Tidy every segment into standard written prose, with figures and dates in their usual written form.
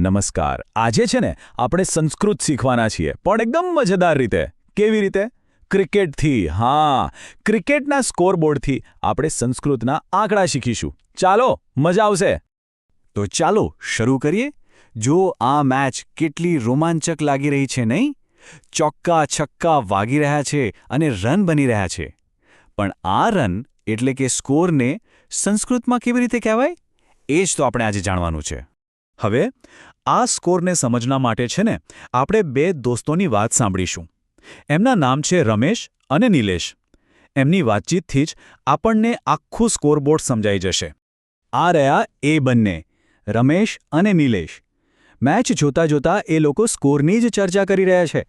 નમસ્કાર. આજે છે ને આપણે સંસ્કૃત શીખવાના છીએ, પણ એકદમ મજેદાર રીતે. કેવી રીતે? ક્રિકેટથી. હા, ક્રિકેટના સ્કોરબોર્ડથી આપણે સંસ્કૃતના આંકડા શીખીશું. ચાલો, મજા આવશે. તો ચાલો શરૂ કરીએ. જો આ મેચ કેટલી રોમાંચક લાગી રહી છે નહીં? ચોક્કા છક્કા વાગી રહ્યા છે અને રન બની રહ્યા છે. પણ આ રન એટલે કે સ્કોરને સંસ્કૃતમાં કેવી રીતે કહેવાય? એ જ તો આપણે આજે જાણવાનું છે. હવે આ સ્કોરને સમજવા માટે છે ને આપણે બે દોસ્તોની વાત સાંભળીશું. એમના નામ છે રમેશ અને નિલેશ. એમની વાતચીતથી જ આપણને આખું સ્કોરબોર્ડ સમજાઈ જશે. આ રહ્યા એ બંને, રમેશ અને નિલેશ. મેચ જોતા જોતા એ લોકો સ્કોરની જ ચર્ચા કરી રહ્યા છે.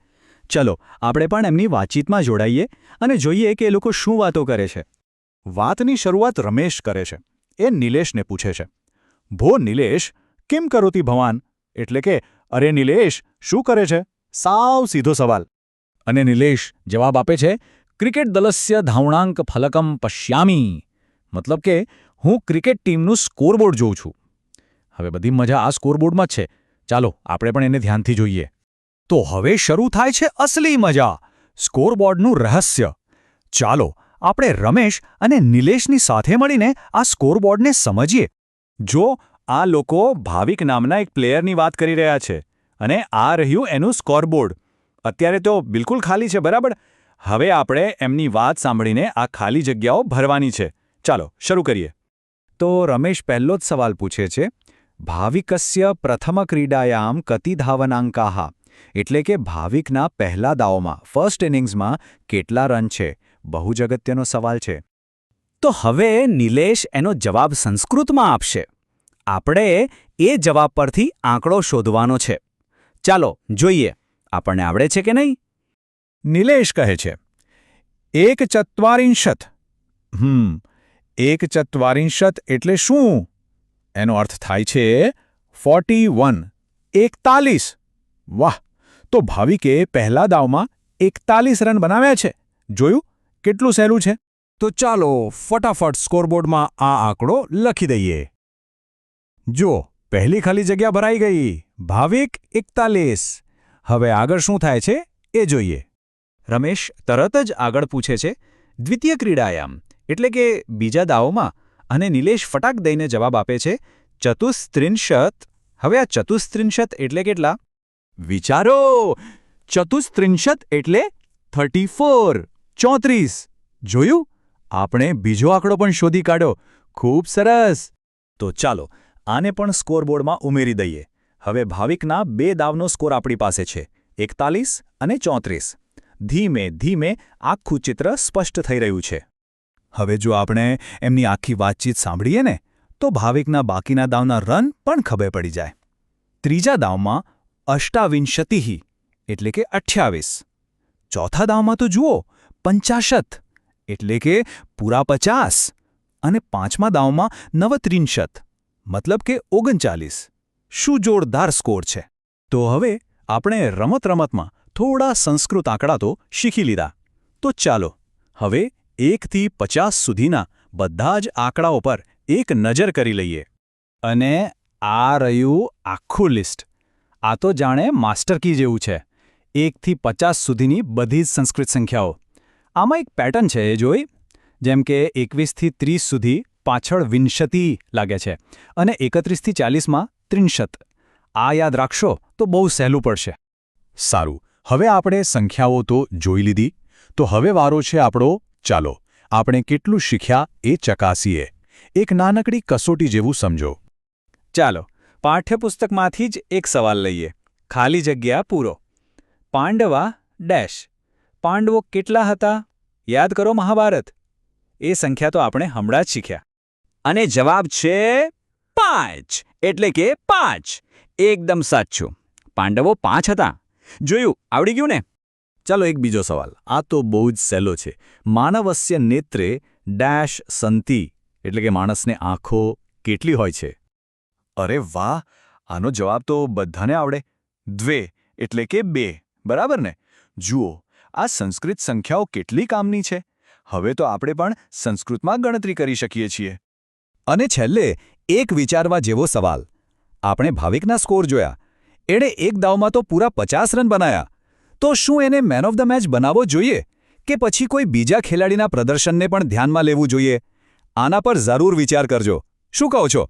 ચલો આપણે પણ એમની વાતચીતમાં જોડાઈએ અને જોઈએ કે એ લોકો શું વાતો કરે છે. વાતની શરૂઆત રમેશ કરે છે. એ નિલેશને પૂછે છે, ભો નિલેશ, કેમ કરોતી ભવાન? એટલે કે, અરે નિલેશ, શું કરે છે? સાવ સીધો સવાલ. અને નિલેશ જવાબ આપે છે, ક્રિકેટ દલસ્ય ધાવણાંક ફલકમ પશ્યામી. મતલબ કે હું ક્રિકેટ ટીમનું સ્કોરબોર્ડ જોઉં છું. હવે બધી મજા આ સ્કોરબોર્ડમાં જ છે. ચાલો આપણે પણ એને ધ્યાનથી જોઈએ. તો હવે શરૂ થાય છે અસલી મજા, સ્કોરબોર્ડનું રહસ્ય. ચાલો આપણે રમેશ અને નિલેશની સાથે મળીને આ સ્કોરબોર્ડને સમજીએ. જો આ લોકો ભાવિક નામના એક પ્લેયરની વાત કરી રહ્યા છે અને આ રહ્યું એનું સ્કોરબોર્ડ. અત્યારે તો બિલકુલ ખાલી છે, બરાબર? હવે આપણે એમની વાત સાંભળીને આ ખાલી જગ્યાઓ ભરવાની છે. ચાલો શરૂ કરીએ. તો રમેશ પહેલો જ સવાલ પૂછે છે, ભાવિકસ્ય પ્રથમ ક્રીડાયામ કતિ ધાવનાંકાહ. એટલે કે ભાવિકના પહેલા દાવમાં, ફર્સ્ટ ઇનિંગ્સમાં કેટલા રન છે? બહુ જ અગત્યનો સવાલ છે. તો હવે નિલેશ એનો જવાબ સંસ્કૃતમાં આપશે. આપણે એ જવાબ પરથી આંકડો શોધવાનો છે. ચાલો જોઈએ, આપણને આવડે છે કે નહીં? નિલેશ કહે છે, 1/44. 1/44 એટલે શું? એનો અર્થ થાય છે 41. 41. વાહ! તો ભાવિકે પહેલા દાવમાં 41 રન બનાવ્યા છે. જોયું કેટલું સહેલું છે? તો ચાલો ફટાફટ સ્કોરબોર્ડમાં આ આંકડો લખી દઈએ. જુઓ, પહેલી ખાલી જગ્યા ભરાઈ ગઈ. ભાવિક 41. હવે આગળ શું થાય છે એ જોઈએ. રમેશ તરત જ આગળ પૂછે છે, દ્વિતીય ક્રીડાયામ, એટલે કે બીજા દાવમાં, અને નિલેશ ફટાક દઈને જવાબ આપે છે, 34. હવે આ 34 એટલે કેટલા? વિચારો, 34 એટલે 34. 34. જોયું? આપણે બીજો આંકડો પણ શોધી કાઢ્યો. ખૂબ સરસ. તો ચાલો આને પણ સ્કોરબોર્ડમાં ઉમેરી દઈએ. હવે ભાવિકના બે દાવનો સ્કોર આપણી પાસે છે, 41 અને 34. ધીમે ધીમે આખું ચિત્ર સ્પષ્ટ થઈ રહ્યું છે. હવે જો આપણે એમની આખી વાતચીત સાંભળીએ ને, તો ભાવિકના બાકીના દાવના રન પણ ખબર પડી જાય. ત્રીજા દાવમાં 28 એટલે કે 28. ચોથા દાવમાં તો જુઓ, 50 એટલે કે પૂરા 50. અને પાંચમા દાવમાં 39 મતલબ કે 39. શું જોરદાર સ્કોર છે! તો હવે આપણે રમતમાં થોડા સંસ્કૃત આંકડા તો શીખી લીધા. તો ચાલો હવે 1 થી 50 સુધીના બધા જ આંકડાઓ પર એક નજર કરી લઈએ. અને આ રહ્યું આખું લિસ્ટ. આ તો જાણે માસ્ટર કી જેવું છે. 1 થી 50 સુધીની બધી જ સંસ્કૃત સંખ્યાઓ. આમાં એક પેટર્ન છે, એ જોઈ? જેમ કે 21 થી 30 સુધી પાછળ વિંશતિ લાગે છે અને 31 થી 40માં 63. આ યાદ રાખશો તો બહુ સહેલું પડશે. સારું, હવે આપણે સંખ્યાઓ તો જોઈ લીધી. તો હવે વારો છે આપણો. ચાલો આપણે કેટલું શીખ્યા એ ચકાસીએ. એક નાનકડી કસોટી જેવું સમજો. ચાલો પાઠ્યપુસ્તકમાંથી જ એક સવાલ લઈએ. ખાલી જગ્યા પૂરો. પાંડવા ડેશ. પાંડવો કેટલા હતા? યાદ કરો મહાભારત. એ સંખ્યા તો આપણે હમણાં જ શીખ્યા. અને જવાબ છે 5. એટલે કે 5. એકદમ સાચું. પાંડવો 5 હતા. જોયું? આવડી ગયું ને? ચાલો એક બીજો સવાલ. આ તો બહુ જ સહેલો છે. માનવસ્ય નેત્રે ડેશ સંતિ. એટલે કે માણસને આંખો કેટલી હોય છે? અરે વાહ! આનો જવાબ તો બધાને આવડે. 2 એટલે કે 2. બરાબર ને? જુઓ, આ સંસ્કૃત સંખ્યાઓ કેટલી કામની છે. હવે તો આપણે પણ સંસ્કૃતમાં ગણતરી કરી શકીએ છીએ. અને છેલ્લે એક વિચારવા જેવો સવાલ. આપણે ભાવિકના સ્કોર જોયા, એણે એક દાવમાં તો પૂરા 50 રન બનાયા. તો શું એને મેન ઓફ ધ મેચ બનાવવો જોઈએ કે પછી કોઈ બીજા ખેલાડીના પ્રદર્શનને પણ ધ્યાનમાં લેવું જોઈએ? આના પર જરૂર વિચાર કરજો. શું કહો છો?